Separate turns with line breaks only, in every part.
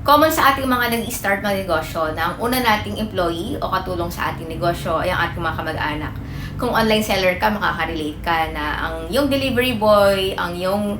Common sa ating mga nag-start ng negosyo na ang una nating employee o katulong sa ating negosyo ay ang ating mga kamag-anak. Kung online seller ka, makaka-relate ka na ang yung delivery boy, ang yung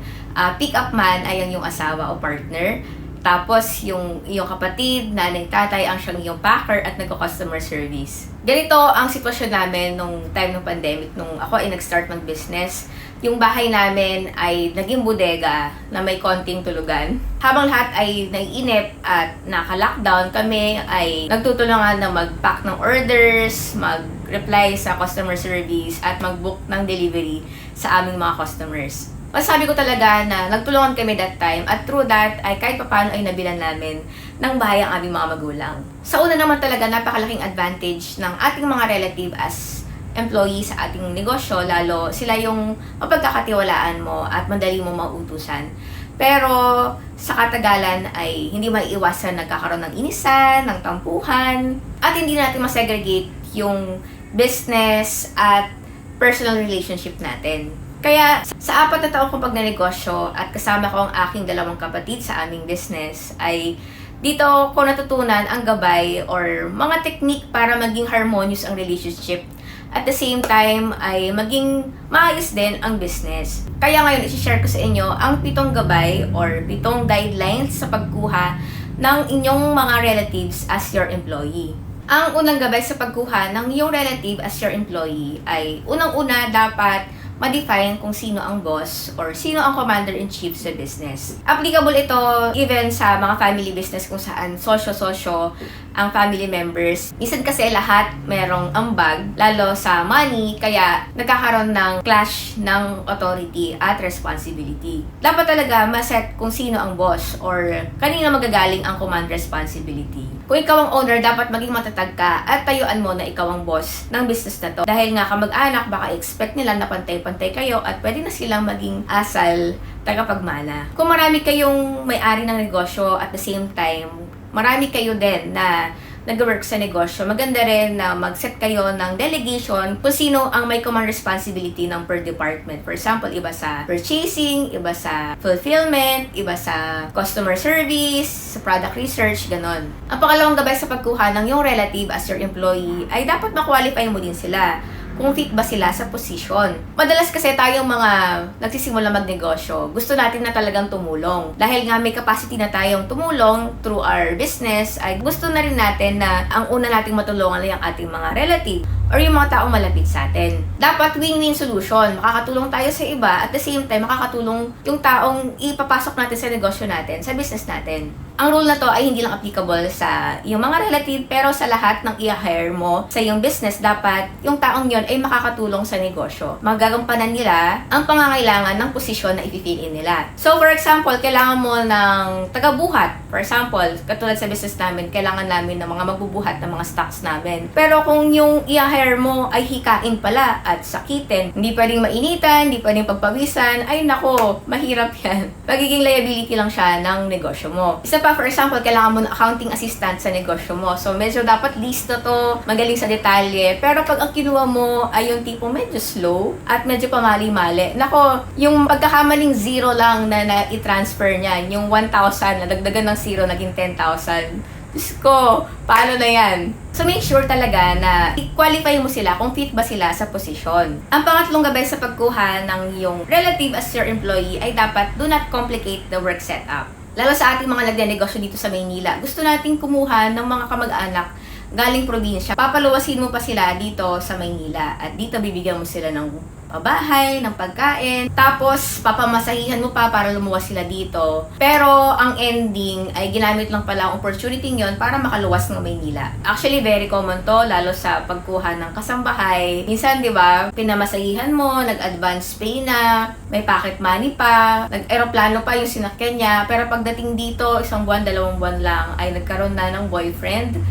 pick-up man ay ang yung asawa o partner. Tapos, yung kapatid, nanay, tatay, ang siyang yung packer at nagko-customer service. Ganito ang sitwasyon namin nung time ng pandemic, nung ako ay nag-start ng business. Yung bahay namin ay naging bodega na may konting tulugan. Habang lahat ay naiinip at naka-lockdown, kami ay nagtutulungan na mag-pack ng orders, mag-reply sa customer service, at mag-book ng delivery sa aming mga customers. Masabi ko talaga na nagtulungan kami that time at through that ay kahit paano ay nabilan namin ng bahay ang aming mga magulang. Sa una naman talaga, napakalaking advantage ng ating mga relative as employee sa ating negosyo, lalo sila yung mapagkakatiwalaan mo at madali mo mautusan. Pero sa katagalan ay hindi maiiwasan nagkakaroon ng inisan, ng tampuhan, at hindi natin masegregate yung business at personal relationship natin. Kaya sa 4 na taon kong pagnanegosyo at kasama ko ang aking 2 kapatid sa aming business ay dito ko natutunan ang gabay or mga technique para maging harmonious ang relationship. At the same time ay maging maayos din ang business. Kaya ngayon i-share ko sa inyo ang 7 gabay or 7 guidelines sa pagkuha ng inyong mga relatives as your employee. Ang unang gabay sa pagkuha ng iyong relative as your employee ay unang-una dapat ma-define kung sino ang boss or sino ang commander-in-chief sa business. Applicable ito even sa mga family business kung saan sosyo-sosyo ang family members. Minsan kasi lahat merong ambag, lalo sa money, kaya nagkakaroon ng clash ng authority at responsibility. Dapat talaga ma-set kung sino ang boss or kanina magagaling ang command responsibility. Kung ikaw ang owner, dapat maging matatag ka at tayuan mo na ikaw ang boss ng business na to. Dahil nga kamag-anak, baka expect nila na pantay-pantay kayo at pwede na silang maging asal, tagapagmana. Kung marami kayong may-ari ng negosyo at the same time, marami kayo din na nag-work sa negosyo, maganda rin na mag-set kayo ng delegation kung sino ang may command responsibility ng per department. For example, iba sa purchasing, iba sa fulfillment, iba sa customer service, sa product research, ganon. Ang pangalawang gabay sa pagkuha ng yung relative as your employee ay dapat ma-qualify mo din sila kung fit ba sila sa position. Madalas kasi tayong mga nagsisimula magnegosyo, gusto natin na talagang tumulong. Dahil nga may capacity na tayong tumulong through our business, ay gusto na rin natin na ang una nating matulungan ay ang ating mga relative or yung mga taong malapit sa atin. Dapat win-win solution. Makakatulong tayo sa iba at the same time makakatulong yung taong ipapasok natin sa negosyo natin, sa business natin. Ang rule na to ay hindi lang applicable sa yung mga relative, pero sa lahat ng i-hire mo sa yung business, dapat yung taong yon ay makakatulong sa negosyo. Magagampanan nila ang pangangailangan ng posisyon na ipifill in nila. So for example, kailangan mo ng tagabuhat. For example, katulad sa business namin, kailangan namin ng mga magbubuhat ng mga stocks namin. Pero kung yung i-hire mo ay hikain pala at sakitin, hindi pwedeng mainitan, hindi pwedeng pagpawisan, ay nako, mahirap yan. Magiging liability lang siya ng negosyo mo. Isa pa, for example, kailangan mo ng accounting assistant sa negosyo mo. So, medyo dapat listo to, magaling sa detalye. Pero pag ang kinuha mo ay yung tipo medyo slow at medyo pamali-mali, nako, yung pagkakamaling 0 lang na i-transfer niya, yung 1,000 na dagdagan ng 0, naging 10,000. Diyos ko, paano na yan? So, make sure talaga na i-qualify mo sila kung fit ba sila sa posisyon. Ang pangatlong gabay sa pagkuha ng yung relative as your employee ay dapat do not complicate the work setup. Lalo sa ating mga nagnenegosyo dito sa Maynila, gusto nating kumuha ng mga kamag-anak galing probinsya. Papaluwasin mo pa sila dito sa Maynila at dito bibigyan mo sila ng bahay, ng pagkain, tapos papamasahihan mo pa para lumuwas sila dito. Pero ang ending ay ginamit lang pala ang opportunity yon para makaluwas ng Maynila. Actually, very common to, lalo sa pagkuha ng kasambahay. Minsan, di ba, pinamasahihan mo, nag-advance pay na, may pocket money pa, nag-aeroplano pa yung sinakyan niya, pero pagdating dito, 1 buwan, 2 buwan lang, ay nagkaroon na ng boyfriend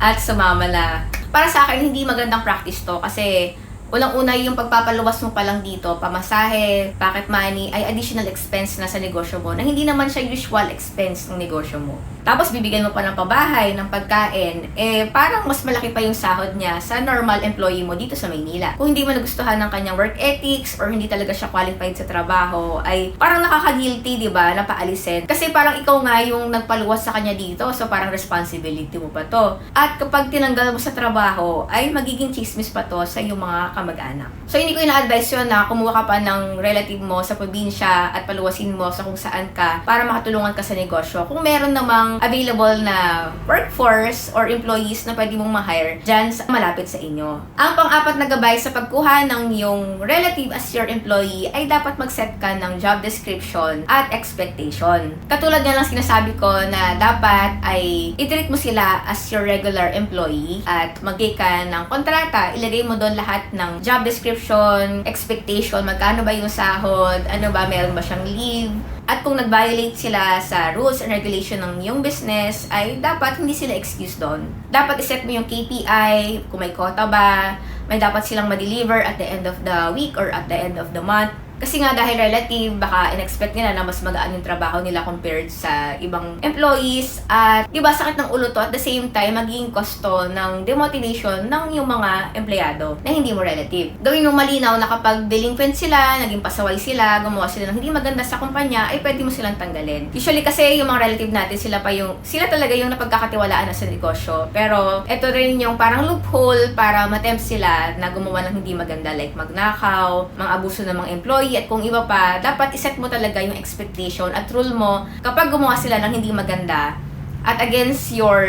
at sumama na. Para sa akin, hindi magandang practice to kasi unang-una yung pagpapaluwas mo pa lang dito, pamasahe, pocket money, ay additional expense na sa negosyo mo na hindi naman siya usual expense ng negosyo mo. tapos bibigyan mo pa ng pabahay, ng pagkain, parang mas malaki pa yung sahod niya sa normal employee mo dito sa Maynila. Kung hindi mo nagustuhan ng kanyang work ethics or hindi talaga siya qualified sa trabaho, ay parang nakaka-guilty, di ba, na paalisin. Kasi parang ikaw nga yung nagpaluwas sa kanya dito, so parang responsibility mo pa to. At kapag tinanggal mo sa trabaho, ay magiging chismis pa to sa iyong mga kamag-anak. So hindi ko ina-advise yun na kumuha ka pa ng relative mo sa probinsya at paluwasin mo sa kung saan ka para makatulungan ka sa negosyo. Kung meron namang available na workforce or employees na pwede mong ma-hire dyan sa malapit sa inyo. Ang pang-apat na gabay sa pagkuha ng yung relative as your employee ay dapat mag-set ka ng job description at expectation. Katulad nga lang sinasabi ko na dapat ay i-treat mo sila as your regular employee at mag-take ka ng kontrata, ilagay mo doon lahat ng job description, expectation, magkano ba yung sahod, ano ba, meron ba siyang leave, at kung nag-violate sila sa rules and regulation ng yung business, ay dapat hindi sila excuse doon. Dapat iset mo yung KPI, kung may quota ba, may dapat silang ma-deliver at the end of the week or at the end of the month. Kasi nga dahil relative, baka in-expect nila na mas magaan yung trabaho nila compared sa ibang employees. At diba, sakit ng ulo to, at the same time, magiging kosto ng demotivation ng yung mga empleyado na hindi mo relative. Gawin mong malinaw na kapag delinquent sila, naging pasaway sila, gumawa sila ng hindi maganda sa kumpanya, ay pwede mo silang tanggalin. Usually kasi yung mga relative natin, sila talaga yung napagkakatiwalaan na sa negosyo. Pero ito rin yung parang loophole para matempt sila na gumawa ng hindi maganda, like magnakaw, mga abuso ng mga employee, at kung iba pa, dapat iset mo talaga yung expectation at rule mo kapag gumawa sila ng hindi maganda at against your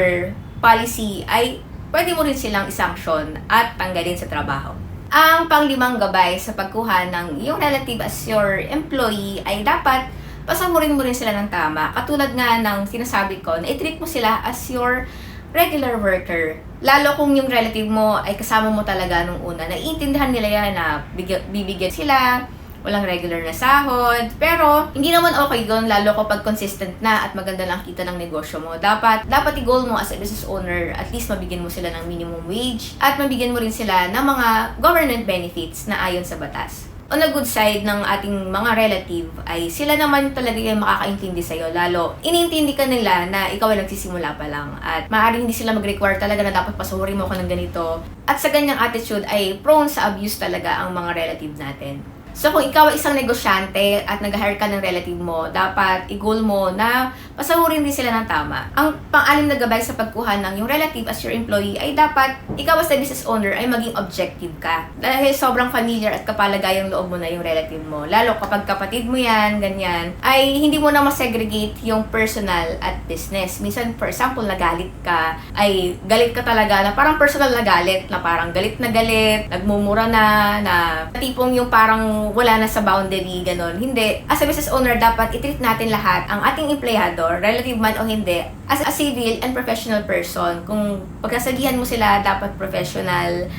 policy, ay pwede mo rin silang isanction at tanggalin sa trabaho. Ang panglimang gabay sa pagkuha ng yung relative as your employee ay dapat pasamurin mo rin sila ng tama. Katulad nga ng sinasabi ko, na i-treat mo sila as your regular worker. Lalo kung yung relative mo ay kasama mo talaga nung una, naiintindihan nila yan na bibigyan sila, walang regular na sahod. Pero, hindi naman okay yun, lalo kapag consistent na at maganda lang kita ng negosyo mo. Dapat i-goal mo as a business owner, at least mabigyan mo sila ng minimum wage at mabigyan mo rin sila ng mga government benefits na ayon sa batas. On the good side ng ating mga relative ay sila naman talaga yung makakaintindi sa'yo. Lalo, inintindi ka nila na ikaw ay nagsisimula pa lang. At maaaring hindi sila mag-require talaga na dapat pasuhurin mo ko ng ganito. At sa ganyang attitude ay prone sa abuse talaga ang mga relative natin. So, kung ikaw ay isang negosyante at nag-hire ka ng relative mo, dapat i-goal mo na pasahurin din sila ng tama. Ang pang-alim na gabay sa pagkuha ng yung relative as your employee ay dapat ikaw as the business owner ay maging objective ka. Dahil sobrang familiar at kapalagayang loob mo na yung relative mo. Lalo kapag kapatid mo yan, ganyan, ay hindi mo na masegregate yung personal at business. Minsan, for example, nagalit ka, ay galit ka talaga na parang personal na galit, na parang galit, nagmumura na tipong yung parang wala na sa boundary, ganon. Hindi. As a business owner, dapat i-treat natin lahat, ang ating empleyado, relative man o hindi, as a civil and professional person. Kung pagkasagihan mo sila, dapat professional.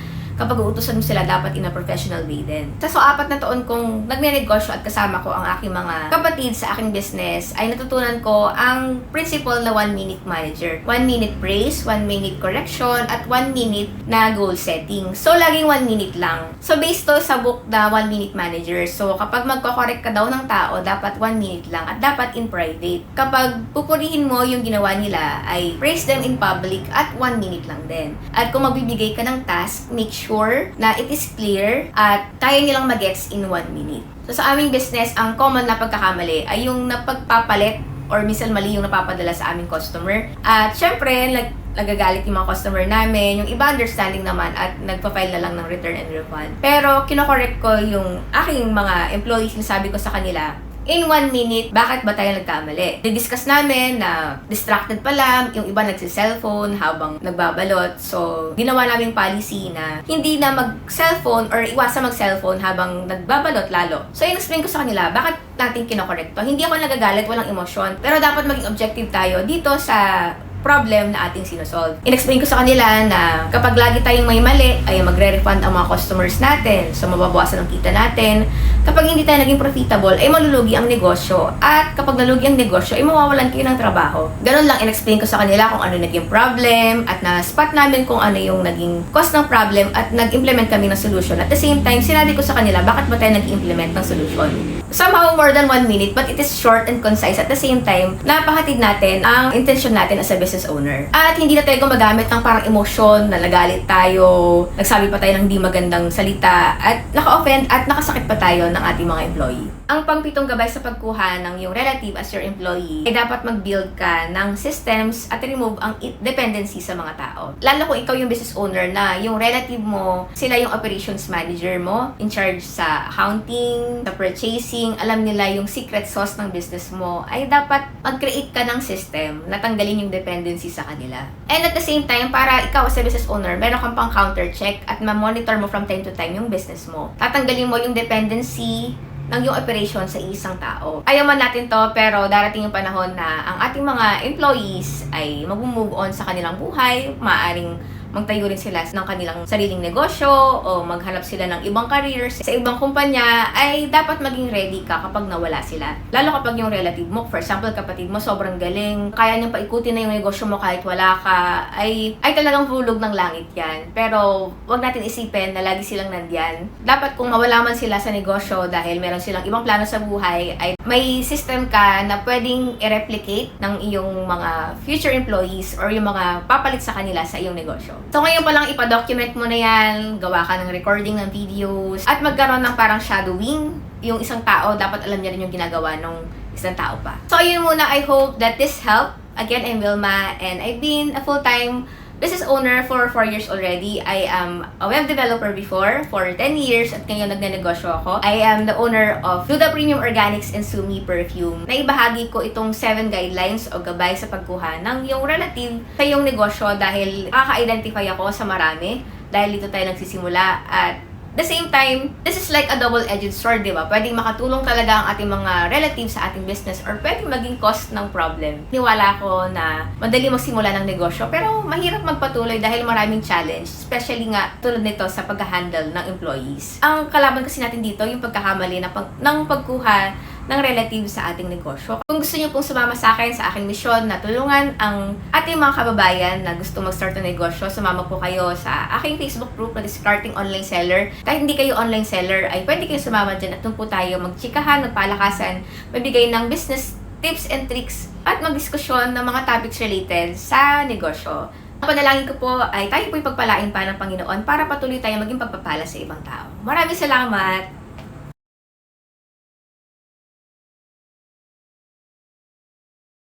Kapag uutusan mo sila, dapat in a professional way din. So, 4 na taon kong nagnenegosyo at kasama ko ang aking mga kapatid sa aking business, ay natutunan ko ang principle na 1-minute manager. 1 minute praise, 1 minute correction, at 1 minute na goal setting. So, laging 1 minute lang. So, based to sa book na 1 minute manager. So, kapag magko-correct ka daw ng tao, dapat 1 minute lang at dapat in private. Kapag pupurihin mo yung ginawa nila, ay praise them in public at 1 minute lang din. At kung magbibigay ka ng task, make sure na it is clear at kaya nilang mag-gets in 1 minute. So sa aming business, ang common na pagkakamali ay yung napagpapalit or minsan mali yung napapadala sa aming customer. At syempre, nagagalit yung mga customer namin, yung iba understanding naman at nagpa-file na lang ng return and refund. Pero kino-correct ko yung aking mga employees, sabi ko sa kanila, in 1 minute, bakit ba tayo nagkamali? Didiscuss namin na distracted pala, yung iba nagsi-cellphone habang nagbabalot. So, ginawa namin policy na hindi na mag-cellphone or iwasan mag-cellphone habang nagbabalot lalo. So, in-explain ko sa kanila, bakit natin kinokorek to? Hindi ako nagagalit, walang emosyon. Pero dapat maging objective tayo dito sa problem na ating sinosolve. In-explain ko sa kanila na kapag lagi tayong may mali, ay magre-refund ang mga customers natin. So, mababawasan ang kita natin. Kapag hindi tayo naging profitable, ay malulugi ang negosyo. At kapag nalugi ang negosyo, ay mawawalan kayo ng trabaho. Ganon lang, in-explain ko sa kanila kung ano naging problem at na-spot namin kung ano yung naging cause ng problem at nag-implement kami ng solution. At the same time, sinabi ko sa kanila, bakit ba tayo nag-implement ng solution? somehow more than 1 minute, but it is short and concise. At the same time, napahatid natin ang intensyon natin as a business owner. At hindi na tayo gumagamit ng parang emosyon, na nagalit tayo, nagsabi pa tayo ng hindi magandang salita, at naka-offend at nakasakit pa tayo ng ating mga employee. Ang pangpitong gabay sa pagkuha ng yung relative as your employee ay dapat mag-build ka ng systems at remove ang dependency sa mga tao. Lalo kung ikaw yung business owner na yung relative mo, sila yung operations manager mo, in charge sa accounting, sa purchasing, alam nila yung secret sauce ng business mo, ay dapat mag-create ka ng system na tanggalin yung dependency sa kanila. And at the same time, para ikaw as a business owner, meron kang pang counter-check at ma-monitor mo from time to time yung business mo. Tatanggalin mo yung dependency ng yung operation sa isang tao. Ayaw man natin to, pero darating yung panahon na ang ating mga employees ay mag-move on sa kanilang buhay, maaaring magtayo rin sila ng kanilang sariling negosyo o maghanap sila ng ibang careers sa ibang kumpanya, ay dapat maging ready ka kapag nawala sila. Lalo kapag yung relative mo, for example, kapatid mo sobrang galing, kaya niyang paikutin na yung negosyo mo kahit wala ka, ay talagang hulog ng langit yan. Pero wag natin isipin na lagi silang nandyan. Dapat kung mawala man sila sa negosyo dahil meron silang ibang plano sa buhay, ay may system ka na pwedeng i-replicate ng iyong mga future employees or yung mga papalit sa kanila sa iyong negosyo. So ngayon pa lang ipa-document mo na yan, gawa ka ng recording ng videos, at magkaroon ng parang shadowing. Yung isang tao, dapat alam niya rin yung ginagawa ng isang tao pa. So ayun muna, I hope that this helped. Again, I'm Wilma, and I've been a full-time business owner for 4 years already. I am a web developer before for 10 years at ngayon nagnenegosyo ako. I am the owner of Duda Premium Organics and Sumi Perfume. Naibahagi ko itong 7 guidelines o gabay sa pagkuha ng yung relative sa yung negosyo dahil nakaka-identify ako sa marami dahil dito tayo nagsisimula. At the same time, this is like a double-edged sword, di ba? Pwedeng makatulong talaga ang ating mga relatives sa ating business or pwedeng maging cost ng problem. Niwala ko na madali magsimula ng negosyo pero mahirap magpatuloy dahil maraming challenge, especially nga tulad nito sa pag-handle ng employees. Ang kalaban kasi natin dito, yung pagkakamali ng pagkuha ng relative sa ating negosyo. Kung gusto niyo pong sumama sa akin sa aking misyon na tulungan ang ating mga kababayan na gusto mag-start ng negosyo, sumama po kayo sa aking Facebook group na Discarding Online Seller. Kahit hindi kayo online seller, ay pwede kayo sumama dyan at doon po tayo magtsikahan, magpalakasan, magbigay ng business tips and tricks at magdiskusyon ng mga topics related sa negosyo. Ang panalangin ko po ay tayo po ipagpalain pa ng Panginoon para patuloy tayo maging pagpapala sa ibang tao. Maraming salamat!